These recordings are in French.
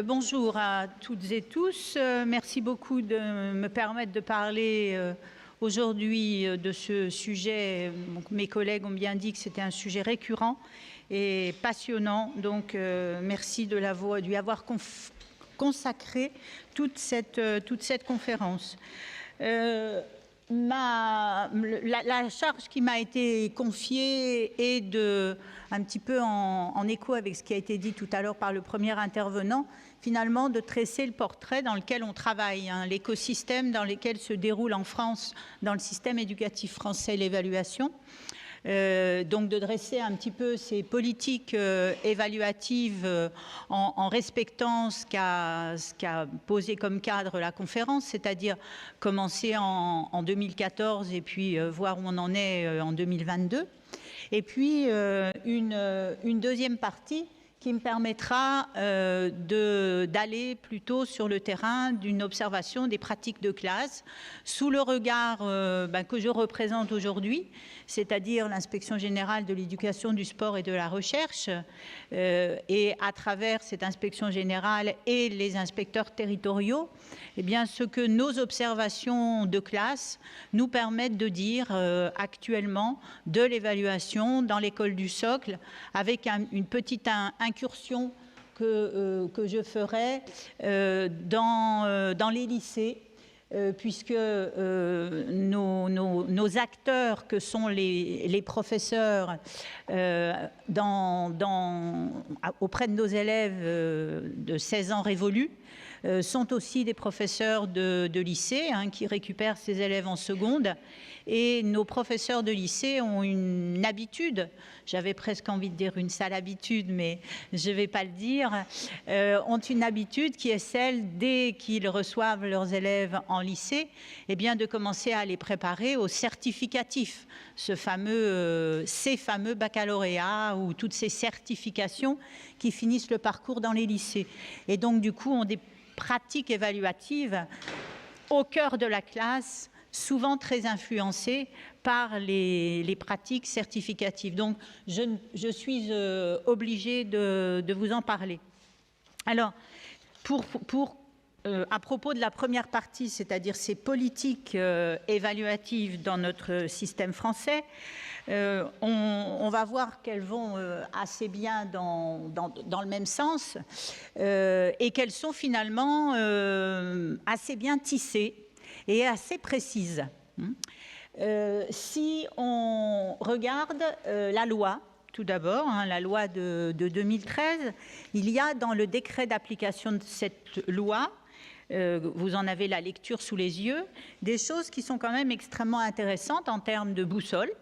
Bonjour à toutes et tous. Merci beaucoup de me permettre de parler aujourd'hui de ce sujet. Donc, mes collègues ont bien dit que c'était un sujet récurrent et passionnant. Donc, merci de lui avoir consacré toute cette conférence. La charge qui m'a été confiée est un petit peu en écho avec ce qui a été dit tout à l'heure par le premier intervenant, finalement de tresser le portrait dans lequel on travaille, l'écosystème dans lequel se déroule en France, dans le système éducatif français, l'évaluation. Donc de dresser un petit peu ces politiques évaluatives en respectant ce qu'a posé comme cadre la conférence, c'est-à-dire commencer en 2014 et puis voir où on en est en 2022. Et puis une deuxième partie qui me permettra d'aller plutôt sur le terrain d'une observation des pratiques de classe sous le regard que je représente aujourd'hui, c'est-à-dire l'Inspection générale de l'éducation, du sport et de la recherche, et à travers cette inspection générale et les inspecteurs territoriaux, eh bien, ce que nos observations de classe nous permettent de dire actuellement de l'évaluation dans l'école du socle, avec une petite incursion que je ferai dans les lycées, puisque nos acteurs, que sont les professeurs auprès de nos élèves de 16 ans révolus, sont aussi des professeurs de lycée qui récupèrent ces élèves en seconde. Et nos professeurs de lycée ont une habitude, j'avais presque envie de dire une sale habitude, mais je ne vais pas le dire, ont une habitude qui est celle, dès qu'ils reçoivent leurs élèves en lycée, eh bien de commencer à les préparer au certificatif, ces fameux baccalauréats ou toutes ces certifications qui finissent le parcours dans les lycées. Et donc du coup, ont des pratiques évaluatives au cœur de la classe, souvent très influencées par les pratiques certificatives. Donc, je suis obligée de vous en parler. Alors, à propos de la première partie, c'est-à-dire ces politiques évaluatives dans notre système français, on va voir qu'elles vont assez bien dans le même sens et qu'elles sont finalement assez bien tissées et assez précises. Si on regarde la loi, tout d'abord, la loi de 2013, il y a dans le décret d'application de cette loi, vous en avez la lecture sous les yeux, des choses qui sont quand même extrêmement intéressantes en termes de boussole,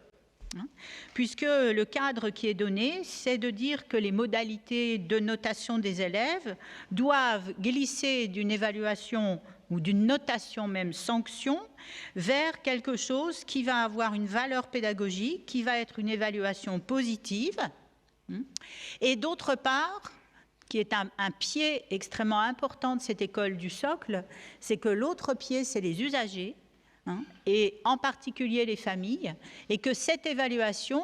puisque le cadre qui est donné, c'est de dire que les modalités de notation des élèves doivent glisser d'une évaluation ou d'une notation même sanction vers quelque chose qui va avoir une valeur pédagogique, qui va être une évaluation positive, et d'autre part, qui est un pied extrêmement important de cette école du socle, c'est que l'autre pied, c'est les usagers, et en particulier les familles, et que cette évaluation,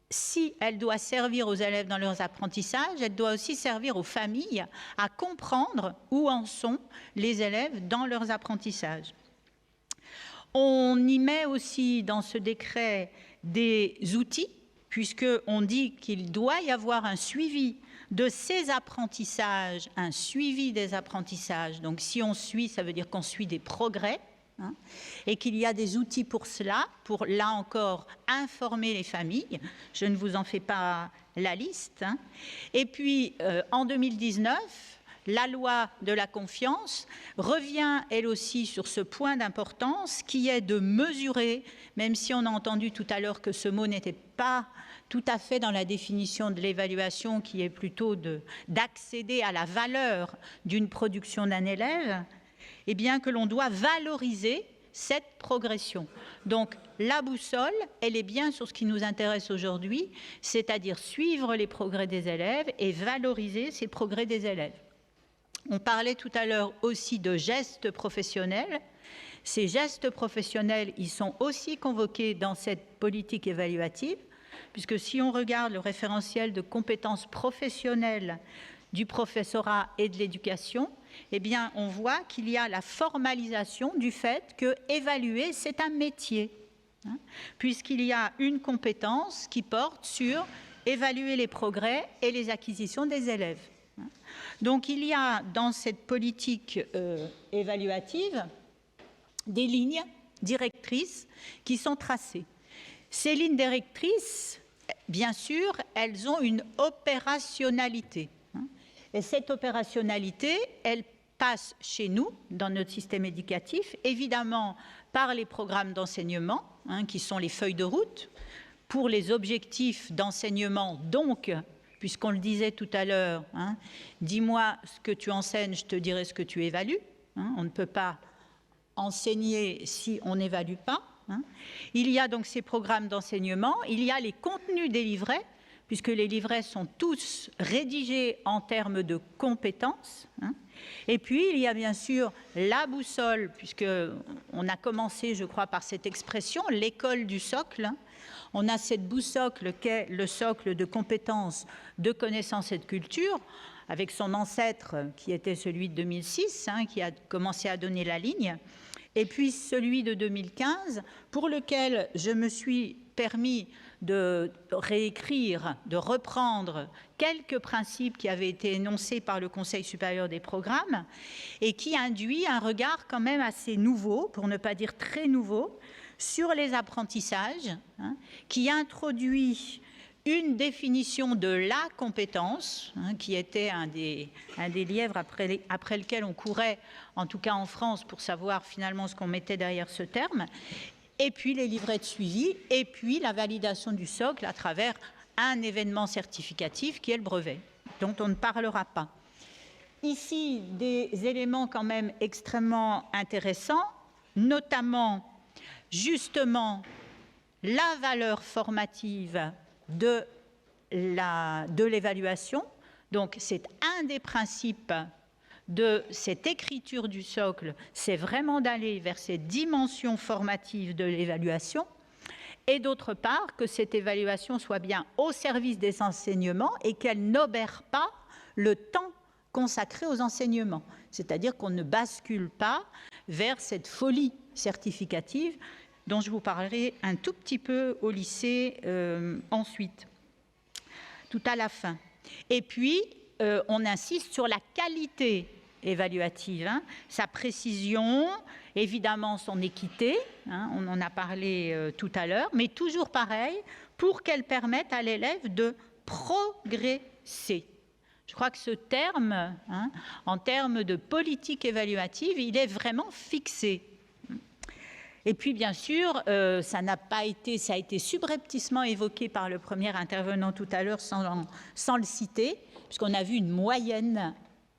si elle doit servir aux élèves dans leurs apprentissages, elle doit aussi servir aux familles à comprendre où en sont les élèves dans leurs apprentissages. On y met aussi dans ce décret des outils, puisqu'on dit qu'il doit y avoir un suivi de ces apprentissages, un suivi des apprentissages. Donc si on suit, ça veut dire qu'on suit des progrès, et qu'il y a des outils pour cela, pour là encore informer les familles. Je ne vous en fais pas la liste. Et puis en 2019, la loi de la confiance revient elle aussi sur ce point d'importance qui est de mesurer, même si on a entendu tout à l'heure que ce mot n'était pas tout à fait dans la définition de l'évaluation, qui est plutôt d'accéder à la valeur d'une production d'un élève, eh bien que l'on doit valoriser cette progression. Donc la boussole, elle est bien sur ce qui nous intéresse aujourd'hui, c'est-à-dire suivre les progrès des élèves et valoriser ces progrès des élèves. On parlait tout à l'heure aussi de gestes professionnels. Ces gestes professionnels, ils sont aussi convoqués dans cette politique évaluative, puisque si on regarde le référentiel de compétences professionnelles du professorat et de l'éducation, eh bien, on voit qu'il y a la formalisation du fait que évaluer, c'est un métier, hein, puisqu'il y a une compétence qui porte sur évaluer les progrès et les acquisitions des élèves. Donc, il y a dans cette politique évaluative des lignes directrices qui sont tracées. Ces lignes directrices, bien sûr, elles ont une opérationnalité. Et cette opérationnalité, elle passe chez nous, dans notre système éducatif, évidemment par les programmes d'enseignement, hein, qui sont les feuilles de route, pour les objectifs d'enseignement, donc, puisqu'on le disait tout à l'heure, hein, dis-moi ce que tu enseignes, je te dirai ce que tu évalues. Hein, on ne peut pas enseigner si on n'évalue pas. Hein. Il y a donc ces programmes d'enseignement, il y a les contenus des livrets, puisque les livrets sont tous rédigés en termes de compétences. Hein. Et puis, il y a bien sûr la boussole, puisqu'on a commencé, je crois, par cette expression, l'école du socle. Hein. On a cette boussole qu'est le socle de compétences, de connaissances et de culture, avec son ancêtre qui était celui de 2006, hein, qui a commencé à donner la ligne, et puis celui de 2015, pour lequel je me suis permis de réécrire, de reprendre quelques principes qui avaient été énoncés par le Conseil supérieur des programmes et qui induit un regard quand même assez nouveau, pour ne pas dire très nouveau, sur les apprentissages, hein, qui introduit une définition de la compétence, hein, qui était un des lièvres après lequel on courait, en tout cas en France, pour savoir finalement ce qu'on mettait derrière ce terme, et puis les livrets de suivi, et puis la validation du socle à travers un événement certificatif qui est le brevet, dont on ne parlera pas. Ici, des éléments quand même extrêmement intéressants, notamment justement la valeur formative de l'évaluation. Donc, c'est un des principes de cette écriture du socle, c'est vraiment d'aller vers cette dimension formative de l'évaluation, et d'autre part, que cette évaluation soit bien au service des enseignements et qu'elle n'obère pas le temps consacré aux enseignements. C'est-à-dire qu'on ne bascule pas vers cette folie certificative dont je vous parlerai un tout petit peu au lycée ensuite, tout à la fin. Et puis, on insiste sur la qualité évaluative, hein, sa précision, évidemment son équité, hein, on en a parlé tout à l'heure, mais toujours pareil, pour qu'elle permette à l'élève de progresser. Je crois que ce terme, hein, en termes de politique évaluative, il est vraiment fixé. Et puis, bien sûr, ça a été subrepticement évoqué par le premier intervenant tout à l'heure sans le citer, puisqu'on a vu une moyenne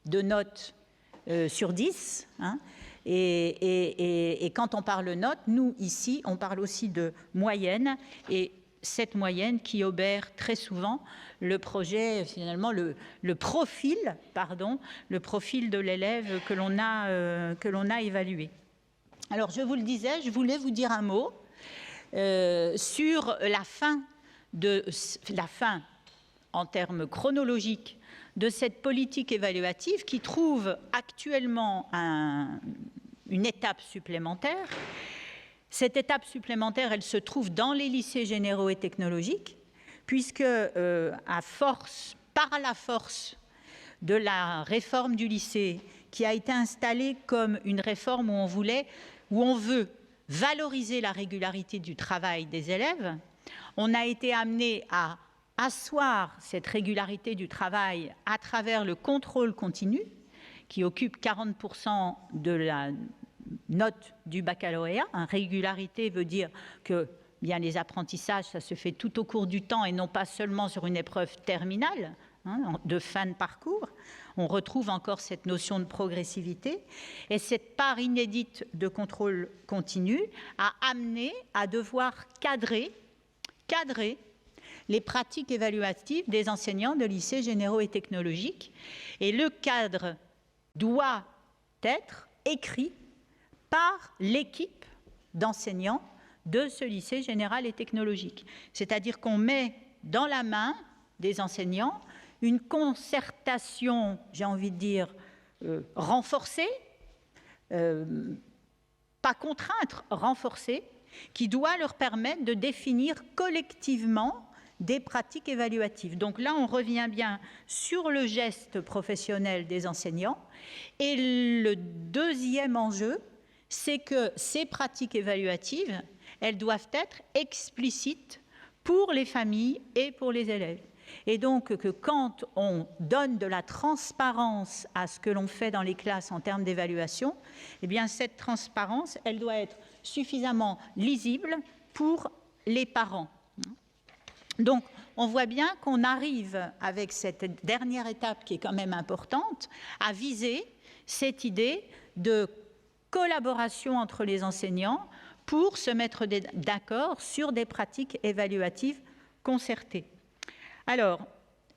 de notes sur 10. Hein, et quand on parle notes, nous, ici, on parle aussi de moyenne, et cette moyenne qui obère très souvent le projet, finalement, le profil de l'élève que l'on a évalué. Alors, je vous le disais, je voulais vous dire un mot sur la fin en termes chronologiques de cette politique évaluative qui trouve actuellement une étape supplémentaire. Cette étape supplémentaire, elle se trouve dans les lycées généraux et technologiques, puisque par la force de la réforme du lycée, qui a été installée comme une réforme où on veut valoriser la régularité du travail des élèves, on a été amené à asseoir cette régularité du travail à travers le contrôle continu, qui occupe 40% de la note du baccalauréat. Régularité veut dire que bien, les apprentissages, ça se fait tout au cours du temps et non pas seulement sur une épreuve terminale, hein, de fin de parcours. On retrouve encore cette notion de progressivité. Et cette part inédite de contrôle continu a amené à devoir cadrer les pratiques évaluatives des enseignants de lycées généraux et technologiques. Et le cadre doit être écrit par l'équipe d'enseignants de ce lycée général et technologique. C'est-à-dire qu'on met dans la main des enseignants une concertation, j'ai envie de dire, renforcée, pas contrainte, renforcée, qui doit leur permettre de définir collectivement des pratiques évaluatives. Donc là, on revient bien sur le geste professionnel des enseignants. Et le deuxième enjeu, c'est que ces pratiques évaluatives, elles doivent être explicites pour les familles et pour les élèves. Et donc que quand on donne de la transparence à ce que l'on fait dans les classes en termes d'évaluation, eh bien cette transparence, elle doit être suffisamment lisible pour les parents. Donc, on voit bien qu'on arrive, avec cette dernière étape qui est quand même importante, à viser cette idée de collaboration entre les enseignants pour se mettre d'accord sur des pratiques évaluatives concertées. Alors,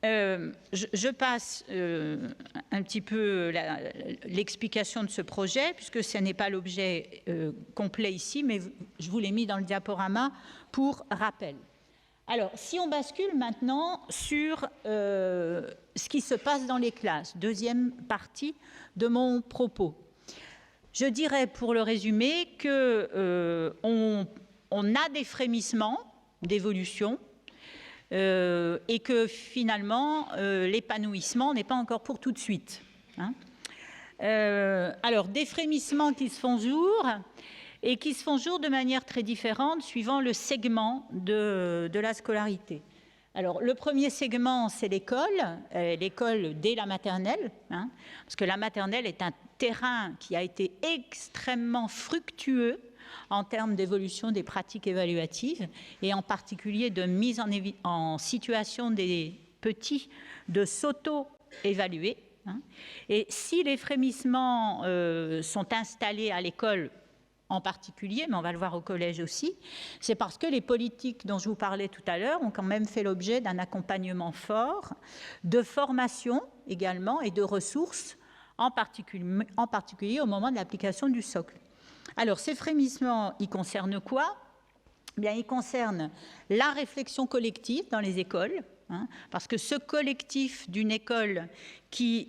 je passe un petit peu l'explication de ce projet, puisque ce n'est pas l'objet complet ici, mais je vous l'ai mis dans le diaporama pour rappel. Alors, si on bascule maintenant sur ce qui se passe dans les classes, deuxième partie de mon propos, je dirais pour le résumer qu'on a des frémissements d'évolution et que finalement l'épanouissement n'est pas encore pour tout de suite. Hein. Alors, des frémissements qui se font jour et qui se font jour de manière très différente suivant le segment de la scolarité. Alors, le premier segment, c'est l'école dès la maternelle, hein, parce que la maternelle est un terrain qui a été extrêmement fructueux en termes d'évolution des pratiques évaluatives, et en particulier de mise en situation des petits de s'auto-évaluer. Hein. Et si les frémissements sont installés à l'école, en particulier, mais on va le voir au collège aussi, c'est parce que les politiques dont je vous parlais tout à l'heure ont quand même fait l'objet d'un accompagnement fort, de formation également et de ressources, en particulier au moment de l'application du socle. Alors, ces frémissements, ils concernent quoi? Bien, ils concernent la réflexion collective dans les écoles, hein, parce que ce collectif d'une école qui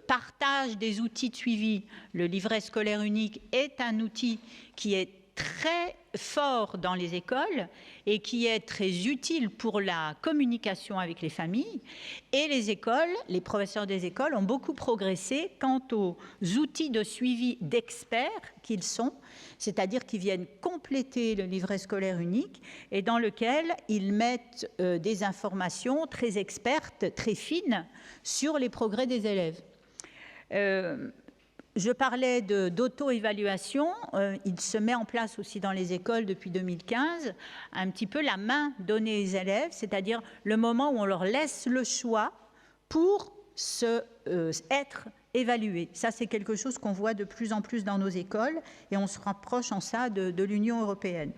partage des outils de suivi, le livret scolaire unique est un outil qui est très fort dans les écoles et qui est très utile pour la communication avec les familles. Et les écoles, les professeurs des écoles ont beaucoup progressé quant aux outils de suivi d'experts qu'ils sont, c'est-à-dire qui viennent compléter le livret scolaire unique et dans lequel ils mettent des informations très expertes, très fines sur les progrès des élèves. Je parlais d'auto-évaluation, il se met en place aussi dans les écoles depuis 2015, un petit peu la main donnée aux élèves, c'est-à-dire le moment où on leur laisse le choix pour être évalués. Ça, c'est quelque chose qu'on voit de plus en plus dans nos écoles et on se rapproche en ça de l'Union européenne.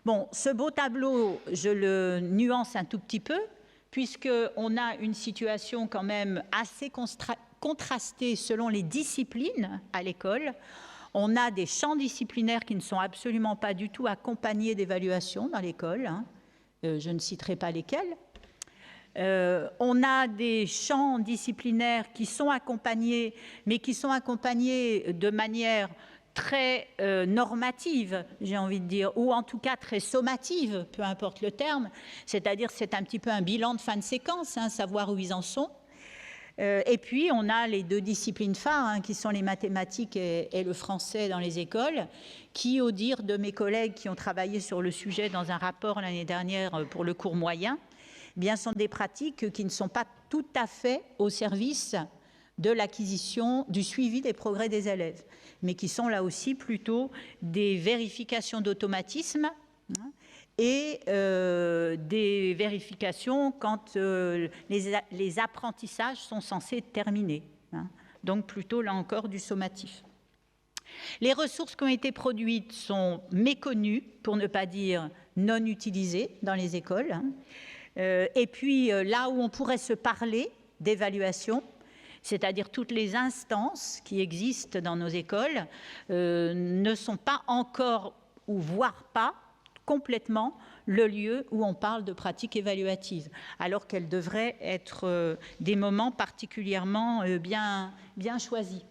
Bon, ce beau tableau, je le nuance un tout petit peu, puisqu'on a une situation quand même assez contrastée selon les disciplines à l'école. On a des champs disciplinaires qui ne sont absolument pas du tout accompagnés d'évaluation dans l'école. Hein. Je ne citerai pas lesquels. On a des champs disciplinaires qui sont accompagnés, mais qui sont accompagnés de manière très normative, j'ai envie de dire, ou en tout cas très sommative, peu importe le terme, c'est-à-dire c'est un petit peu un bilan de fin de séquence, hein, savoir où ils en sont. Et puis on a les deux disciplines phares, hein, qui sont les mathématiques et le français dans les écoles, qui, au dire de mes collègues qui ont travaillé sur le sujet dans un rapport l'année dernière pour le cours moyen, eh bien, sont des pratiques qui ne sont pas tout à fait au service de l'acquisition, du suivi des progrès des élèves, mais qui sont là aussi plutôt des vérifications d'automatisme, hein, et des vérifications quand les apprentissages sont censés terminer. Hein, donc plutôt, là encore, du sommatif. Les ressources qui ont été produites sont méconnues, pour ne pas dire non utilisées dans les écoles. Hein. Et puis, là où on pourrait se parler d'évaluation, c'est-à-dire toutes les instances qui existent dans nos écoles, ne sont pas encore, ou voire pas, complètement le lieu où on parle de pratiques évaluatives, alors qu'elles devraient être des moments particulièrement bien choisis.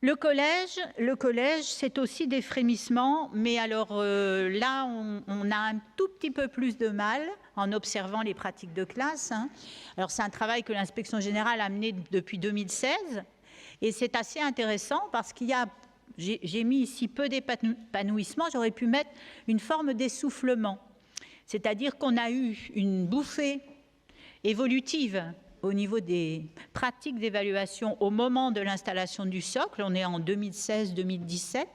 Le collège, c'est aussi des frémissements, mais alors là, on a un tout petit peu plus de mal en observant les pratiques de classe. Alors c'est un travail que l'inspection générale a mené depuis 2016, et c'est assez intéressant parce qu'il y a, j'ai mis ici peu d'épanouissement, j'aurais pu mettre une forme d'essoufflement, c'est-à-dire qu'on a eu une bouffée évolutive au niveau des pratiques d'évaluation au moment de l'installation du socle, on est en 2016-2017,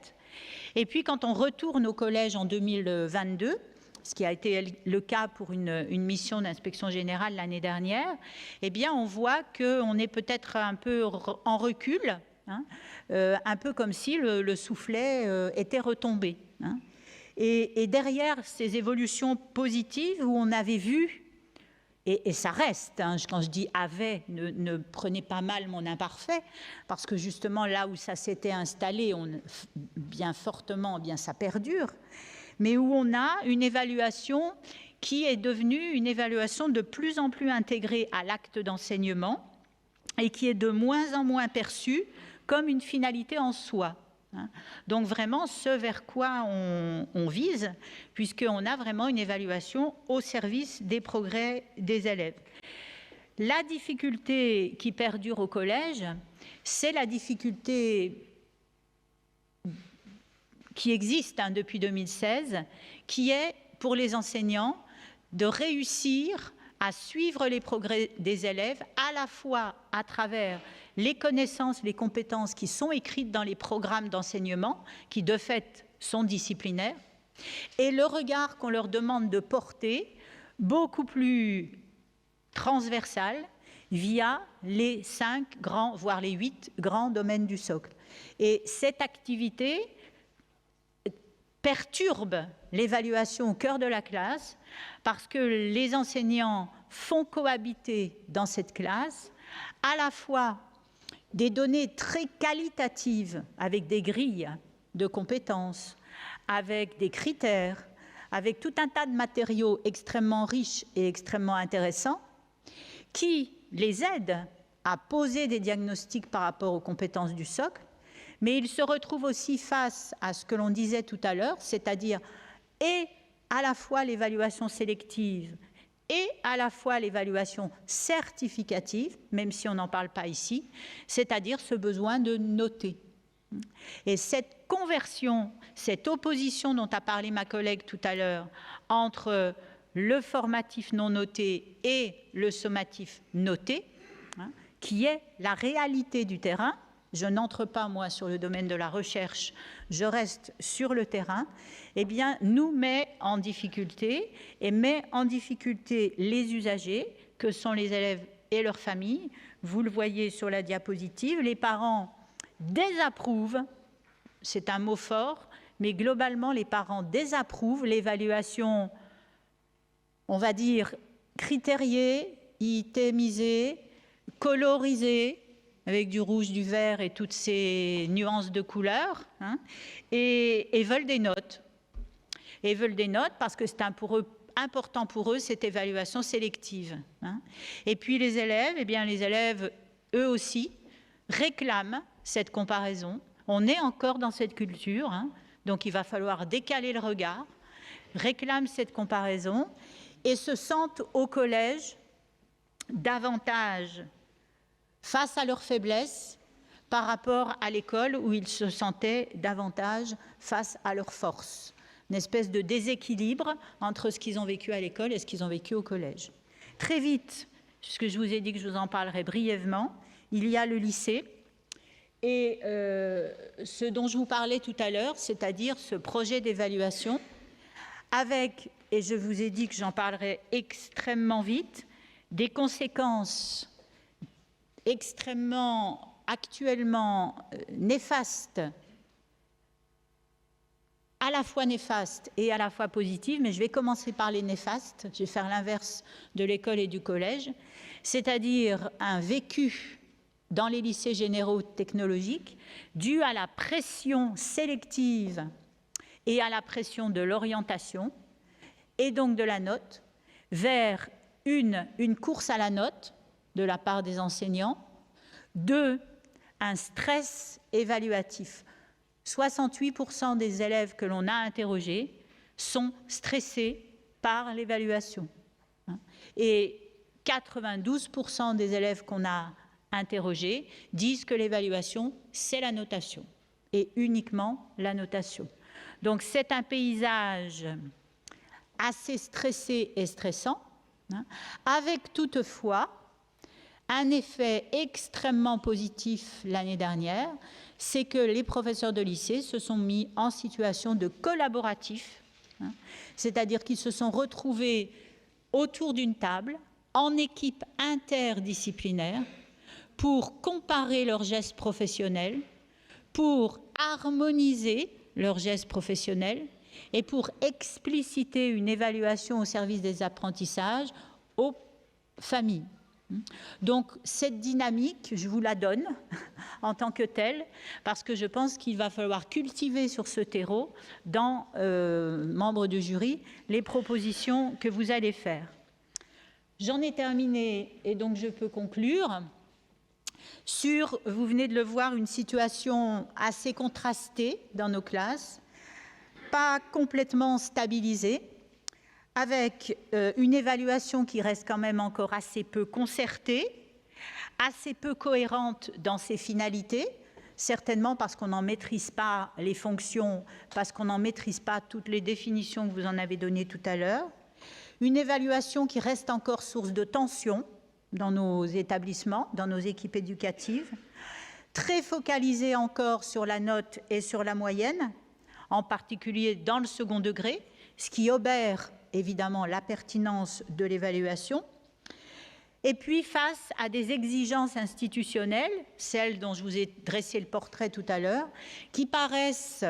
et puis quand on retourne au collège en 2022, ce qui a été le cas pour une mission d'inspection générale l'année dernière, eh bien on voit qu'on est peut-être un peu en recul, un peu comme si le soufflet était retombé. Et derrière ces évolutions positives où on avait vu, et ça reste, quand je dis « avait », ne prenez pas mal mon imparfait, parce que justement là où ça s'était installé, bien fortement, bien ça perdure, mais où on a une évaluation qui est devenue une évaluation de plus en plus intégrée à l'acte d'enseignement et qui est de moins en moins perçue comme une finalité en soi. Donc vraiment ce vers quoi on vise, puisqu'on a vraiment une évaluation au service des progrès des élèves. La difficulté qui perdure au collège, c'est la difficulté qui existe depuis 2016, qui est pour les enseignants de réussir à suivre les progrès des élèves, à la fois à travers les connaissances, les compétences qui sont écrites dans les programmes d'enseignement, qui de fait sont disciplinaires, et le regard qu'on leur demande de porter, beaucoup plus transversal, via les 5 grands, voire les 8 grands domaines du socle. Et cette activité perturbe l'évaluation au cœur de la classe, parce que les enseignants font cohabiter dans cette classe à la fois des données très qualitatives avec des grilles de compétences, avec des critères, avec tout un tas de matériaux extrêmement riches et extrêmement intéressants qui les aident à poser des diagnostics par rapport aux compétences du socle, mais ils se retrouvent aussi face à ce que l'on disait tout à l'heure, c'est-à-dire et à la fois l'évaluation sélective et à la fois l'évaluation certificative, même si on n'en parle pas ici, c'est-à-dire ce besoin de noter. Et cette conversion, cette opposition dont a parlé ma collègue tout à l'heure, entre le formatif non noté et le sommatif noté, qui est la réalité du terrain, je n'entre pas, moi, sur le domaine de la recherche, je reste sur le terrain, eh bien, nous met en difficulté et met en difficulté les usagers, que sont les élèves et leurs familles. Vous le voyez sur la diapositive, les parents désapprouvent, c'est un mot fort, mais globalement, les parents désapprouvent l'évaluation, on va dire, critériée, itémisée, colorisée, avec du rouge, du vert et toutes ces nuances de couleurs, et veulent des notes. Et veulent des notes parce que c'est important pour eux, cette évaluation sélective. Et puis les élèves, eh bien les élèves, eux aussi, réclament cette comparaison. On est encore dans cette culture, donc il va falloir décaler le regard, réclament cette comparaison et se sentent au collège davantage face à leurs faiblesses par rapport à l'école où ils se sentaient davantage face à leurs forces. Une espèce de déséquilibre entre ce qu'ils ont vécu à l'école et ce qu'ils ont vécu au collège. Très vite, puisque je vous ai dit que je vous en parlerai brièvement, il y a le lycée et ce dont je vous parlais tout à l'heure, c'est-à-dire ce projet d'évaluation avec, et je vous ai dit que j'en parlerai extrêmement vite, des conséquences extrêmement, actuellement néfastes, à la fois néfastes et à la fois positives, mais je vais commencer par les néfastes, je vais faire l'inverse de l'école et du collège, c'est-à-dire un vécu dans les lycées généraux technologiques dû à la pression sélective et à la pression de l'orientation, et donc de la note vers une course à la note de la part des enseignants, 2, un stress évaluatif. 68% des élèves que l'on a interrogés sont stressés par l'évaluation. Et 92% des élèves qu'on a interrogés disent que l'évaluation, c'est la notation, et uniquement la notation. Donc c'est un paysage assez stressé et stressant, avec toutefois un effet extrêmement positif l'année dernière, c'est que les professeurs de lycée se sont mis en situation de collaboratif, c'est-à-dire qu'ils se sont retrouvés autour d'une table, en équipe interdisciplinaire, pour comparer leurs gestes professionnels, pour harmoniser leurs gestes professionnels et pour expliciter une évaluation au service des apprentissages aux familles. Donc cette dynamique, je vous la donne en tant que telle, parce que je pense qu'il va falloir cultiver sur ce terreau, dans membres du jury, les propositions que vous allez faire. J'en ai terminé et donc je peux conclure sur, vous venez de le voir, une situation assez contrastée dans nos classes, pas complètement stabilisée, avec une évaluation qui reste quand même encore assez peu concertée, assez peu cohérente dans ses finalités, certainement parce qu'on n'en maîtrise pas les fonctions, parce qu'on n'en maîtrise pas toutes les définitions que vous en avez données tout à l'heure, une évaluation qui reste encore source de tension dans nos établissements, dans nos équipes éducatives, très focalisée encore sur la note et sur la moyenne, en particulier dans le second degré, ce qui obère évidemment la pertinence de l'évaluation, et puis face à des exigences institutionnelles, celles dont je vous ai dressé le portrait tout à l'heure, qui paraissent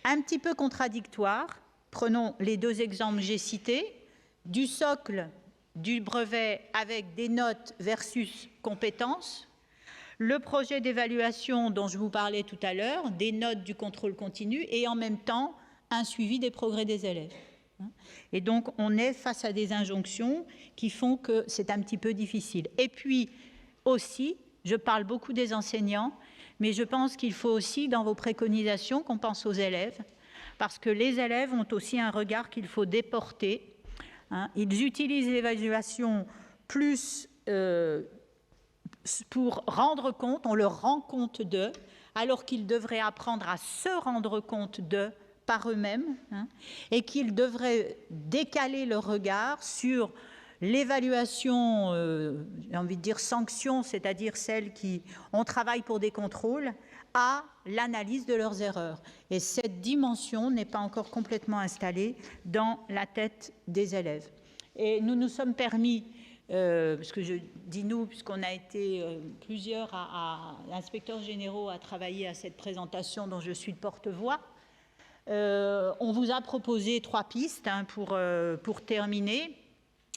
un petit peu contradictoires. Prenons les 2 exemples que j'ai cités, du socle du brevet avec des notes versus compétences, le projet d'évaluation dont je vous parlais tout à l'heure, des notes du contrôle continu, et en même temps un suivi des progrès des élèves. Et donc, on est face à des injonctions qui font que c'est un petit peu difficile. Et puis, aussi, je parle beaucoup des enseignants, mais je pense qu'il faut aussi, dans vos préconisations, qu'on pense aux élèves, parce que les élèves ont aussi un regard qu'il faut déporter. Ils utilisent l'évaluation plus pour rendre compte, on leur rend compte d'eux, alors qu'ils devraient apprendre à se rendre compte d'eux, par eux-mêmes, et qu'ils devraient décaler leur regard sur l'évaluation, j'ai envie de dire sanction, c'est-à-dire celle qui, on travaille pour des contrôles, à l'analyse de leurs erreurs. Et cette dimension n'est pas encore complètement installée dans la tête des élèves. Et nous nous sommes permis, parce que je dis nous, puisqu'on a été plusieurs inspecteurs généraux à travailler à cette présentation dont je suis le porte-voix, on vous a proposé 3 pistes pour terminer.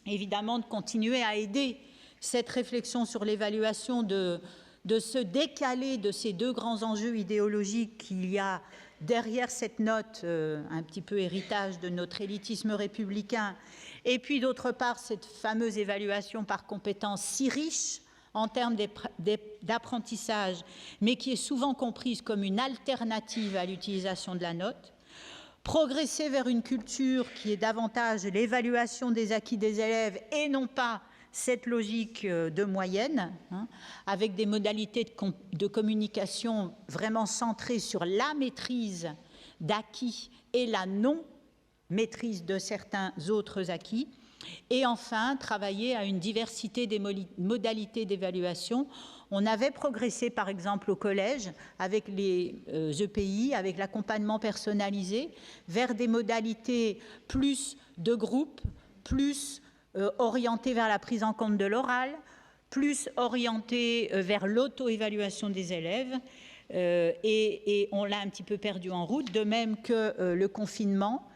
Évidemment, de continuer à aider cette réflexion sur l'évaluation, de se décaler de ces 2 grands enjeux idéologiques qu'il y a derrière cette note, un petit peu héritage de notre élitisme républicain, et puis d'autre part cette fameuse évaluation par compétences si riche en termes d'apprentissage, mais qui est souvent comprise comme une alternative à l'utilisation de la note. Progresser vers une culture qui est davantage l'évaluation des acquis des élèves et non pas cette logique de moyenne, avec des modalités de communication vraiment centrées sur la maîtrise d'acquis et la non-maîtrise de certains autres acquis. Et enfin, travailler à une diversité des modalités d'évaluation. On avait progressé, par exemple, au collège, avec les EPI, avec l'accompagnement personnalisé, vers des modalités plus de groupe, plus orientées vers la prise en compte de l'oral, plus orientées vers l'auto-évaluation des élèves. Et on l'a un petit peu perdu en route, de même que le confinement,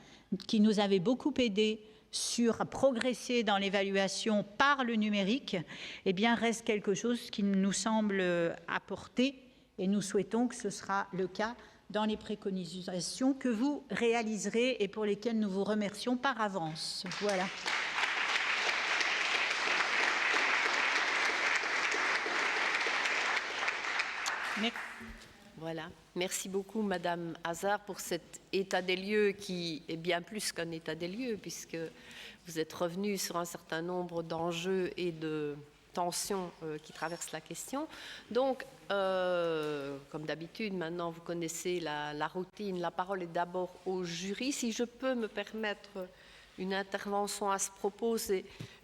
qui nous avait beaucoup aidé sur progresser dans l'évaluation par le numérique, eh bien, reste quelque chose qui nous semble apporter, et nous souhaitons que ce sera le cas dans les préconisations que vous réaliserez et pour lesquelles nous vous remercions par avance. Voilà. Merci. Voilà. Merci beaucoup, Madame Hazard, pour cet état des lieux qui est bien plus qu'un état des lieux, puisque vous êtes revenu sur un certain nombre d'enjeux et de tensions qui traversent la question. Donc, comme d'habitude, maintenant, vous connaissez la routine. La parole est d'abord au jury. Si je peux me permettre une intervention à ce propos,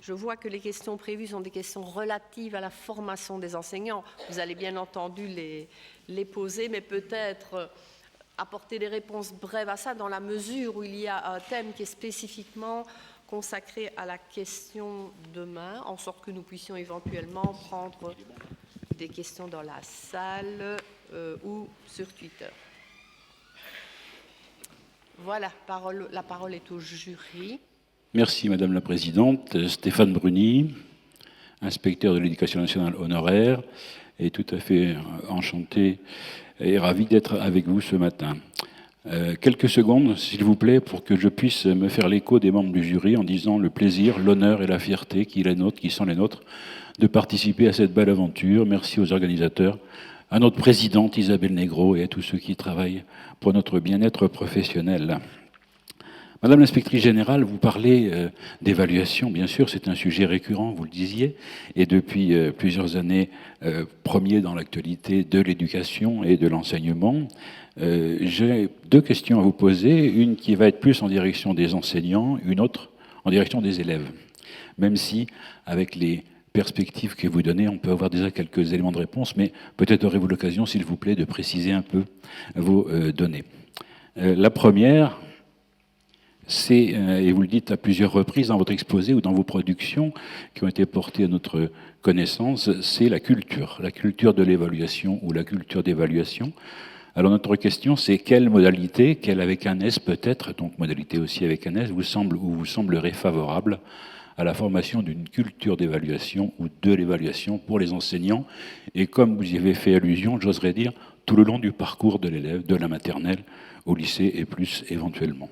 je vois que les questions prévues sont des questions relatives à la formation des enseignants. Vous allez bien entendu les poser, mais peut-être apporter des réponses brèves à ça, dans la mesure où il y a un thème qui est spécifiquement consacré à la question demain, en sorte que nous puissions éventuellement prendre des questions dans la salle ou sur Twitter. Voilà, la parole est au jury. Merci Madame la Présidente. Stéphane Bruni, inspecteur de l'Éducation nationale honoraire, et tout à fait enchanté et ravi d'être avec vous ce matin. Quelques secondes, s'il vous plaît, pour que je puisse me faire l'écho des membres du jury en disant le plaisir, l'honneur et la fierté qui sont les nôtres de participer à cette belle aventure. Merci aux organisateurs, à notre présidente Isabelle Négro et à tous ceux qui travaillent pour notre bien-être professionnel. Madame l'inspectrice générale, vous parlez d'évaluation, bien sûr, c'est un sujet récurrent, vous le disiez, et depuis plusieurs années, premier dans l'actualité de l'éducation et de l'enseignement. J'ai deux questions à vous poser, une qui va être plus en direction des enseignants, une autre en direction des élèves. Même si, avec les perspectives que vous donnez, on peut avoir déjà quelques éléments de réponse, mais peut-être aurez-vous l'occasion, s'il vous plaît, de préciser un peu vos données. La première, c'est, et vous le dites à plusieurs reprises dans votre exposé ou dans vos productions qui ont été portées à notre connaissance, c'est la culture de l'évaluation ou la culture d'évaluation. Alors notre question, c'est quelle modalité, quelle avec un S peut-être, donc modalité aussi avec un S, vous semblerait favorable à la formation d'une culture d'évaluation ou de l'évaluation pour les enseignants, et comme vous y avez fait allusion, j'oserais dire, tout le long du parcours de l'élève, de la maternelle au lycée et plus éventuellement.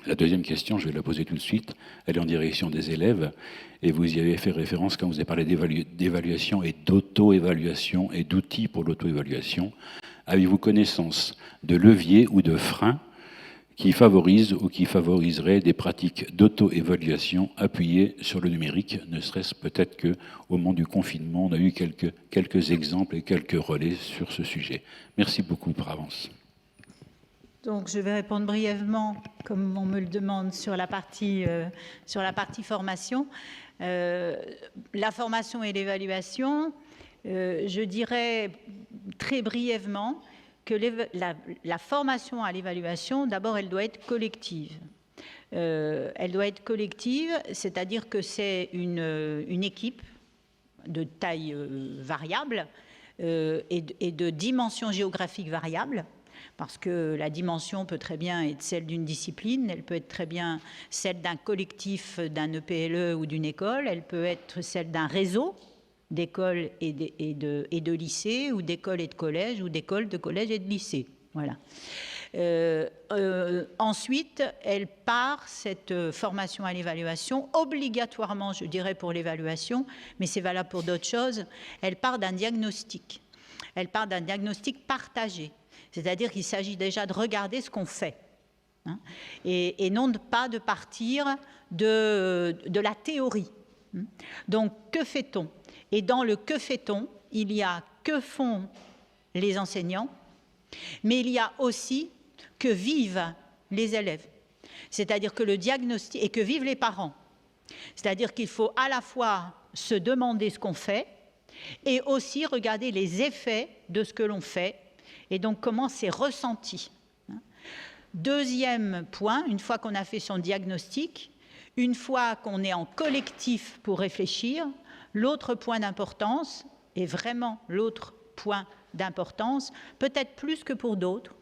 La deuxième question, je vais la poser tout de suite, elle est en direction des élèves, et vous y avez fait référence quand vous avez parlé d'évaluation et d'auto-évaluation et d'outils pour l'auto-évaluation. Avez-vous connaissance de leviers ou de freins qui favorisent ou qui favoriseraient des pratiques d'auto-évaluation appuyées sur le numérique, ne serait-ce peut-être qu'au moment du confinement, on a eu quelques exemples et quelques relais sur ce sujet. Merci beaucoup par avance. Donc, je vais répondre brièvement, comme on me le demande, sur la partie formation. La formation et l'évaluation, je dirais très brièvement que la formation à l'évaluation, d'abord, elle doit être collective. Elle doit être collective, c'est-à-dire que c'est une équipe de taille variable et de dimension géographique variable, parce que la dimension peut très bien être celle d'une discipline, elle peut être très bien celle d'un collectif, d'un EPLE ou d'une école, elle peut être celle d'un réseau d'écoles et de lycées, ou d'écoles et de collèges, ou d'écoles, de collèges et de lycées. Voilà. Ensuite, elle part, cette formation à l'évaluation, obligatoirement, je dirais, pour l'évaluation, mais c'est valable pour d'autres choses, elle part d'un diagnostic. Elle part d'un diagnostic partagé. C'est-à-dire qu'il s'agit déjà de regarder ce qu'on fait, hein, et non pas de partir de la théorie. Donc, que fait-on? Et dans le que fait-on, il y a que font les enseignants, mais il y a aussi que vivent les élèves. C'est-à-dire que le diagnostic, et que vivent les parents. C'est-à-dire qu'il faut à la fois se demander ce qu'on fait et aussi regarder les effets de ce que l'on fait et donc comment c'est ressenti. Deuxième point, une fois qu'on a fait son diagnostic, une fois qu'on est en collectif pour réfléchir, l'autre point d'importance, et vraiment l'autre point d'importance, peut-être plus que pour d'autres,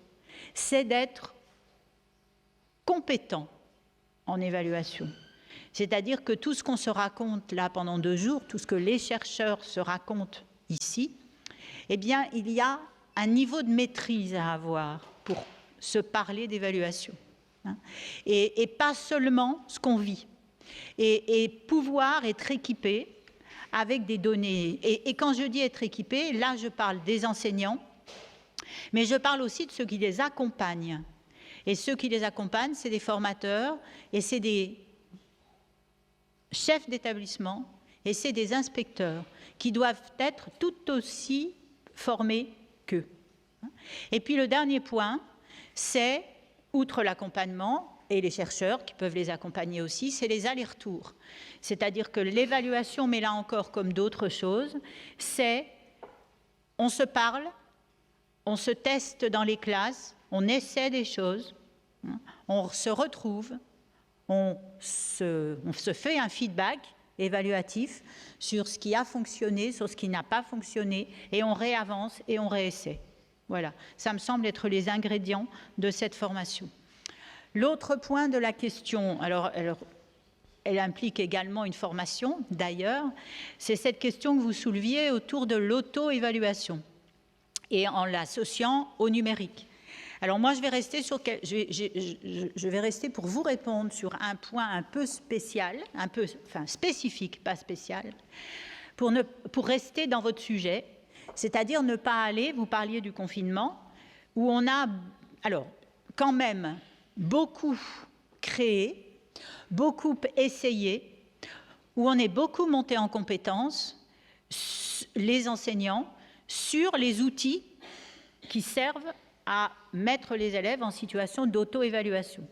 c'est d'être compétent en évaluation. C'est-à-dire que tout ce qu'on se raconte là pendant 2 jours, tout ce que les chercheurs se racontent ici, eh bien, il y a un niveau de maîtrise à avoir pour se parler d'évaluation. Hein, et pas seulement ce qu'on vit. Et pouvoir être équipé avec des données. Et quand je dis être équipé, là je parle des enseignants, mais je parle aussi de ceux qui les accompagnent. Et ceux qui les accompagnent, c'est des formateurs, et c'est des chefs d'établissement, et c'est des inspecteurs qui doivent être tout aussi formés qu'eux. Et puis le dernier point, c'est, outre l'accompagnement, et les chercheurs qui peuvent les accompagner aussi, c'est les allers-retours. C'est-à-dire que l'évaluation, mais là encore comme d'autres choses, c'est on se parle, on se teste dans les classes, on essaie des choses, on se retrouve, on se fait un feedback évaluatif sur ce qui a fonctionné, sur ce qui n'a pas fonctionné, et on réavance et on réessaie. Voilà, ça me semble être les ingrédients de cette formation. L'autre point de la question, alors elle implique également une formation d'ailleurs, c'est cette question que vous souleviez autour de l'auto-évaluation et en l'associant au numérique. Alors moi, je vais rester pour vous répondre sur un point un peu spécial, spécifique, pas spécial, pour rester dans votre sujet, c'est-à-dire ne pas aller, vous parliez du confinement, où on a, alors, quand même, beaucoup créé, beaucoup essayé, où on est beaucoup monté en compétences, les enseignants, sur les outils qui servent à mettre les élèves en situation d'auto-évaluation.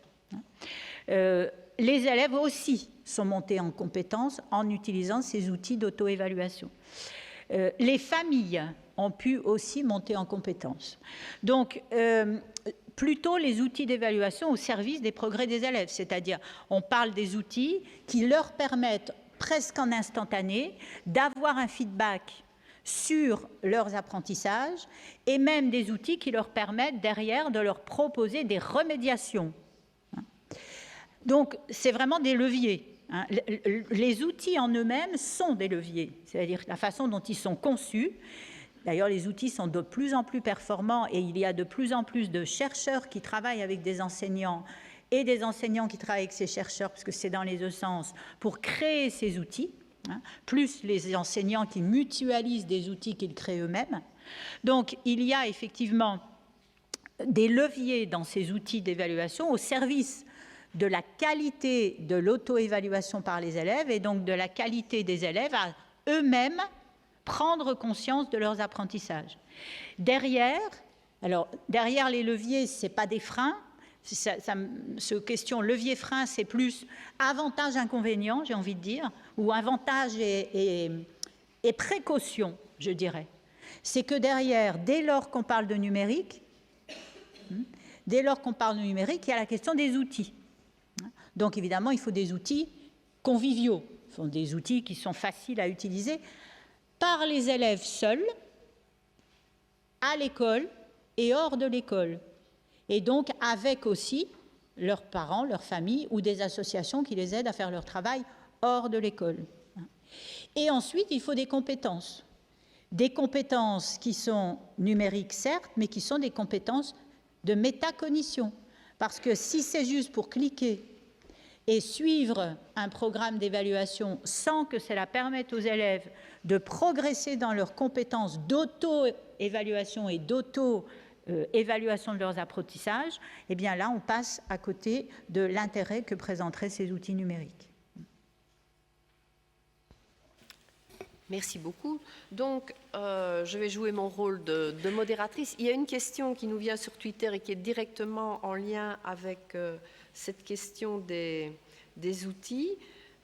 Les élèves aussi sont montés en compétences en utilisant ces outils d'auto-évaluation. Les familles ont pu aussi monter en compétences. Donc, plutôt les outils d'évaluation au service des progrès des élèves, c'est-à-dire on parle des outils qui leur permettent presque en instantané d'avoir un feedback sur leurs apprentissages et même des outils qui leur permettent derrière de leur proposer des remédiations. Donc c'est vraiment des leviers. Les outils en eux-mêmes sont des leviers, c'est-à-dire la façon dont ils sont conçus. D'ailleurs, les outils sont de plus en plus performants et il y a de plus en plus de chercheurs qui travaillent avec des enseignants et des enseignants qui travaillent avec ces chercheurs, parce que c'est dans les deux sens, pour créer ces outils, plus les enseignants qui mutualisent des outils qu'ils créent eux-mêmes. Donc, il y a effectivement des leviers dans ces outils d'évaluation au service de la qualité de l'auto-évaluation par les élèves et donc de la qualité des élèves à eux-mêmes prendre conscience de leurs apprentissages. Derrière les leviers, ce n'est pas des freins. Ce question levier-frein, c'est plus avantage-inconvénient, j'ai envie de dire, ou avantage et précaution, je dirais. C'est que derrière, dès lors qu'on parle de numérique, il y a la question des outils. Donc évidemment, il faut des outils conviviaux, il faut des outils qui sont faciles à utiliser par les élèves seuls, à l'école et hors de l'école. Et donc avec aussi leurs parents, leurs familles ou des associations qui les aident à faire leur travail hors de l'école. Et ensuite, il faut des compétences qui sont numériques certes, mais qui sont des compétences de métacognition. Parce que si c'est juste pour cliquer et suivre un programme d'évaluation sans que cela permette aux élèves de progresser dans leurs compétences d'auto-évaluation et d'auto-évaluation de leurs apprentissages, eh bien là, on passe à côté de l'intérêt que présenteraient ces outils numériques. Merci beaucoup. Donc, je vais jouer mon rôle de modératrice. Il y a une question qui nous vient sur Twitter et qui est directement en lien avec cette question des outils.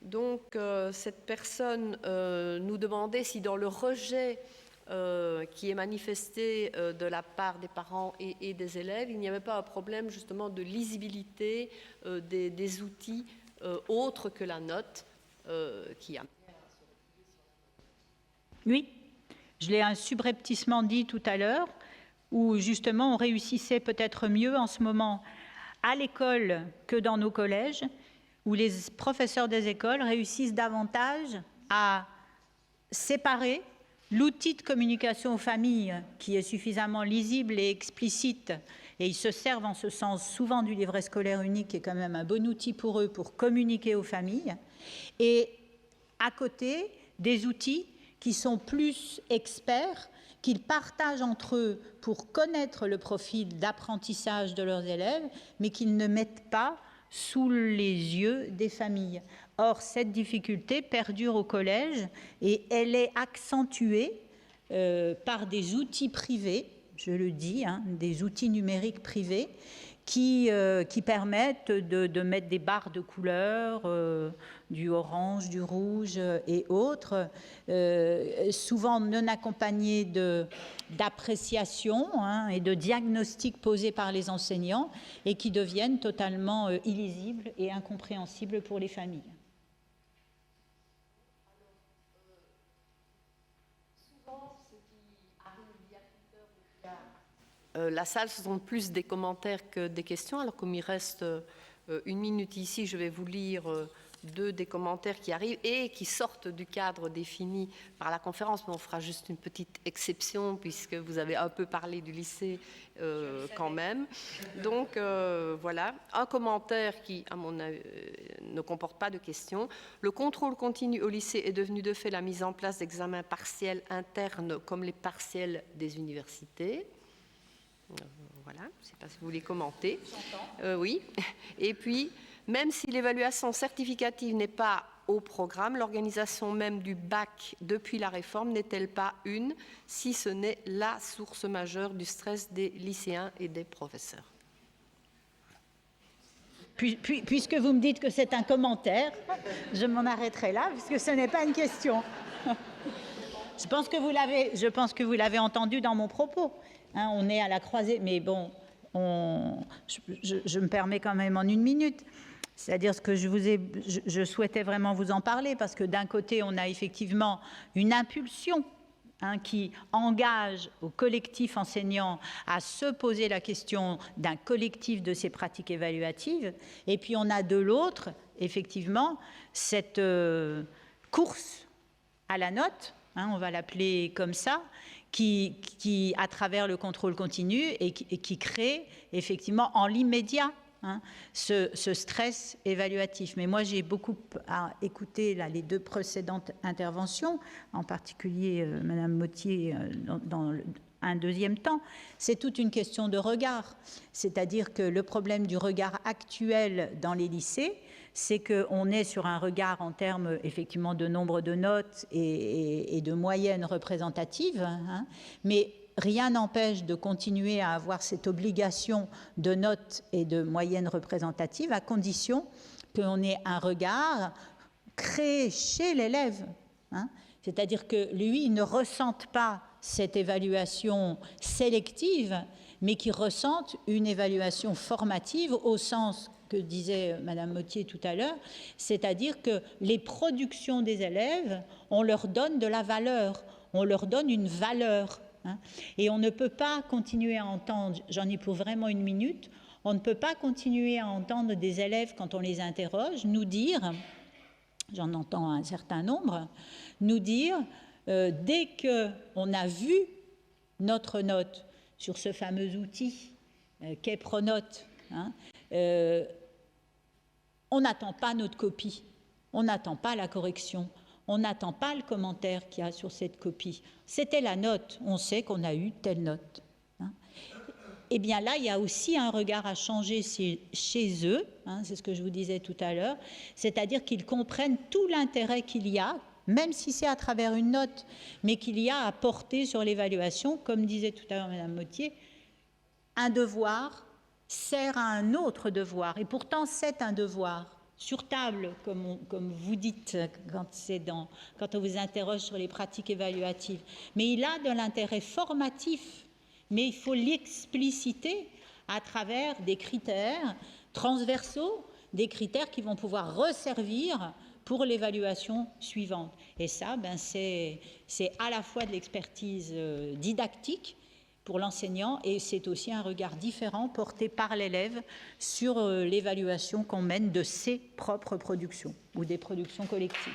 Donc, cette personne nous demandait si dans le rejet qui est manifesté de la part des parents et des élèves, il n'y avait pas un problème justement de lisibilité des outils autres que la note qui a. Oui, je l'ai subrepticement dit tout à l'heure, où justement on réussissait peut-être mieux en ce moment à l'école que dans nos collèges, où les professeurs des écoles réussissent davantage à séparer l'outil de communication aux familles qui est suffisamment lisible et explicite, et ils se servent en ce sens souvent du livret scolaire unique, qui est quand même un bon outil pour eux pour communiquer aux familles, et à côté des outils qui sont plus experts, qu'ils partagent entre eux pour connaître le profil d'apprentissage de leurs élèves, mais qu'ils ne mettent pas sous les yeux des familles. Or, cette difficulté perdure au collège et elle est accentuée par des outils privés, je le dis, des outils numériques privés qui permettent de mettre des barres de couleurs, du orange, du rouge et autres, souvent non accompagnés d'appréciation et de diagnostics posés par les enseignants et qui deviennent totalement illisibles et incompréhensibles pour les familles. La salle, ce sont plus des commentaires que des questions. Alors, comme il reste 1 minute ici, je vais vous lire 2 des commentaires qui arrivent et qui sortent du cadre défini par la conférence. Mais on fera juste une petite exception puisque vous avez un peu parlé du lycée quand même. Donc, voilà. Un commentaire qui, à mon avis, ne comporte pas de questions. Le contrôle continu au lycée est devenu de fait la mise en place d'examens partiels internes comme les partiels des universités. Voilà, je ne sais pas si vous voulez commenter. Oui. Et puis, même si l'évaluation certificative n'est pas au programme, l'organisation même du bac depuis la réforme n'est-elle pas si ce n'est la source majeure du stress des lycéens et des professeurs? Puisque vous me dites que c'est un commentaire, je m'en arrêterai là, puisque ce n'est pas une question. Je pense que vous l'avez entendu dans mon propos. On est à la croisée, mais bon, je me permets quand même en 1 minute. C'est-à-dire ce que je souhaitais vraiment vous en parler, parce que d'un côté, on a effectivement une impulsion qui engage au collectif enseignant à se poser la question d'un collectif de ces pratiques évaluatives, et puis on a de l'autre, effectivement, cette course à la note, on va l'appeler comme ça, qui, à travers le contrôle continu et qui crée effectivement en l'immédiat ce stress évaluatif. Mais moi, j'ai beaucoup écouté les 2 précédentes interventions, en particulier Madame Mottier dans un deuxième temps. C'est toute une question de regard. C'est-à-dire que le problème du regard actuel dans les lycées, c'est qu'on est sur un regard en termes effectivement de nombre de notes et de moyennes représentatives, mais rien n'empêche de continuer à avoir cette obligation de notes et de moyennes représentatives à condition qu'on ait un regard créé chez l'élève. C'est-à-dire que lui, il ne ressente pas cette évaluation sélective, mais qu'il ressente une évaluation formative au sens que disait Madame Mottier tout à l'heure, c'est-à-dire que les productions des élèves, on leur donne de la valeur, on leur donne une valeur. Et on ne peut pas continuer à entendre, j'en ai pour vraiment 1 minute, on ne peut pas continuer à entendre des élèves, quand on les interroge, nous dire, j'en entends un certain nombre, nous dire, dès qu'on a vu notre note sur ce fameux outil qu'est Pronote, on n'attend pas notre copie, on n'attend pas la correction, on n'attend pas le commentaire qu'il y a sur cette copie. C'était la note, on sait qu'on a eu telle note. Eh bien là, il y a aussi un regard à changer chez eux, c'est ce que je vous disais tout à l'heure, c'est-à-dire qu'ils comprennent tout l'intérêt qu'il y a, même si c'est à travers une note, mais qu'il y a à porter sur l'évaluation, comme disait tout à l'heure Madame Mottier, un devoir sert à un autre devoir, et pourtant c'est un devoir. Sur table, comme vous dites quand on vous interroge sur les pratiques évaluatives. Mais il a de l'intérêt formatif, mais il faut l'expliciter à travers des critères transversaux, des critères qui vont pouvoir resservir pour l'évaluation suivante. Et ça, c'est à la fois de l'expertise didactique pour l'enseignant et c'est aussi un regard différent porté par l'élève sur l'évaluation qu'on mène de ses propres productions ou des productions collectives.